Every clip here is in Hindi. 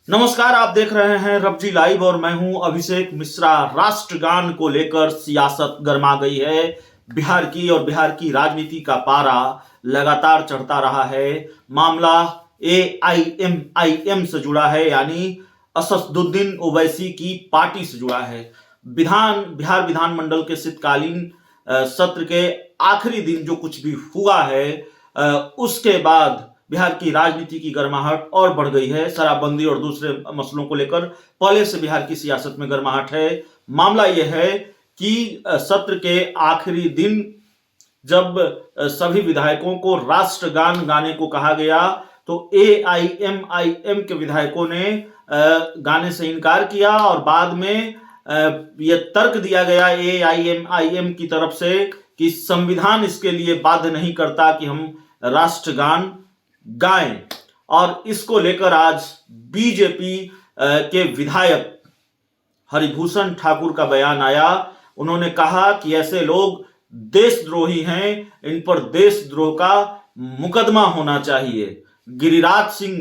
नमस्कार, आप देख रहे हैं रबजी लाइव और मैं हूं अभिषेक मिश्रा। राष्ट्रगान को लेकर सियासत गर्मा गई है। बिहार की और बिहार की राजनीति का पारा लगातार चढ़ता रहा है। मामला AIMIM से जुड़ा है, यानी असदुद्दीन ओवैसी की पार्टी से जुड़ा है। बिहार विधानमंडल के शीतकालीन सत्र के आखिरी दिन जो कुछ भी हुआ है, उसके बाद बिहार की राजनीति की गर्माहट और बढ़ गई है। शराबबंदी और दूसरे मसलों को लेकर पहले से बिहार की सियासत में गर्माहट है। मामला यह है कि सत्र के आखिरी दिन जब सभी विधायकों को राष्ट्रगान गाने को कहा गया तो AIMIM के विधायकों ने गाने से इनकार किया और बाद में यह तर्क दिया गया AIMIM की तरफ से कि संविधान इसके लिए बाध्य नहीं करता कि हम राष्ट्रगान गाएं। और इसको लेकर आज बीजेपी के विधायक हरिभूषण ठाकुर का बयान आया। उन्होंने कहा कि ऐसे लोग देशद्रोही हैं, इन पर देशद्रोह का मुकदमा होना चाहिए। गिरिराज सिंह,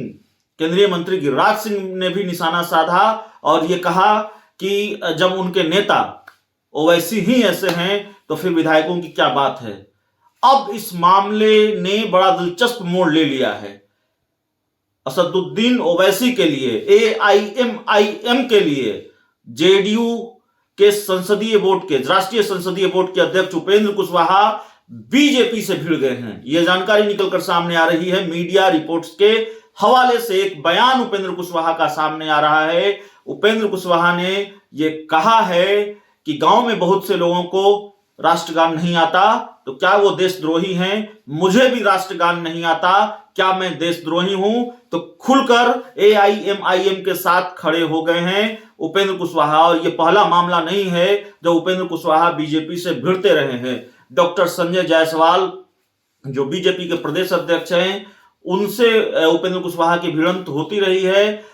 केंद्रीय मंत्री गिरिराज सिंह ने भी निशाना साधा और यह कहा कि जब उनके नेता ओवैसी ही ऐसे हैं तो फिर विधायकों की क्या बात है। अब इस मामले ने बड़ा दिलचस्प मोड़ ले लिया है। असदुद्दीन ओवैसी के लिए, AIMIM के लिए JDU के संसदीय बोर्ड के, राष्ट्रीय संसदीय बोर्ड के अध्यक्ष उपेंद्र कुशवाहा बीजेपी से भिड़ गए हैं। यह जानकारी निकलकर सामने आ रही है। मीडिया रिपोर्ट्स के हवाले से एक बयान उपेंद्र कुशवाहा का सामने आ रहा है। उपेंद्र कुशवाहा ने यह कहा है कि गांव में बहुत से लोगों को राष्ट्रगान नहीं आता तो क्या वो देशद्रोही हैं? मुझे भी राष्ट्रगान नहीं आता, क्या मैं देशद्रोही हूं? तो खुलकर AIMIM के साथ खड़े हो गए हैं उपेंद्र कुशवाहा। और ये पहला मामला नहीं है जो उपेंद्र कुशवाहा बीजेपी से भिड़ते रहे हैं। डॉक्टर संजय जायसवाल जो बीजेपी के प्रदेश अध्यक्ष हैं, उनसे उपेंद्र कुशवाहा की भिड़ंत होती रही है।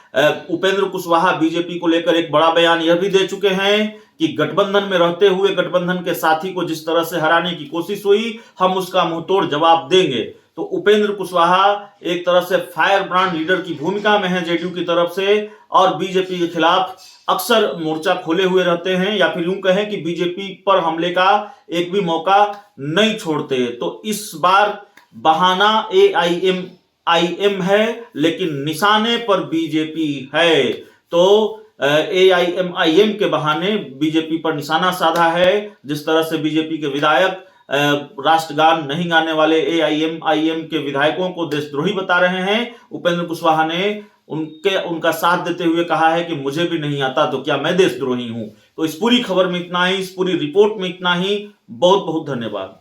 उपेंद्र कुशवाहा बीजेपी को लेकर एक बड़ा बयान यह भी दे चुके हैं कि गठबंधन में रहते हुए गठबंधन के साथी को जिस तरह से हराने की कोशिश हुई, हम उसका मुंहतोड़ जवाब देंगे। तो उपेंद्र कुशवाहा एक तरह से फायर ब्रांड लीडर की भूमिका में है JDU की तरफ से, और बीजेपी के खिलाफ अक्सर मोर्चा खोले हुए रहते हैं, या फिर यूं कहें कि बीजेपी पर हमले का एक भी मौका नहीं छोड़ते। तो इस बार बहाना AIMIM है, लेकिन निशाने पर बीजेपी है। तो AIMIM के बहाने बीजेपी पर निशाना साधा है। जिस तरह से बीजेपी के विधायक राष्ट्रगान नहीं गाने वाले AIMIM के विधायकों को देशद्रोही बता रहे हैं, उपेंद्र कुशवाहा ने उनका साथ देते हुए कहा है कि मुझे भी नहीं आता तो क्या मैं देशद्रोही हूं। तो इस पूरी खबर में इतना ही, इस पूरी रिपोर्ट में इतना ही। बहुत बहुत धन्यवाद।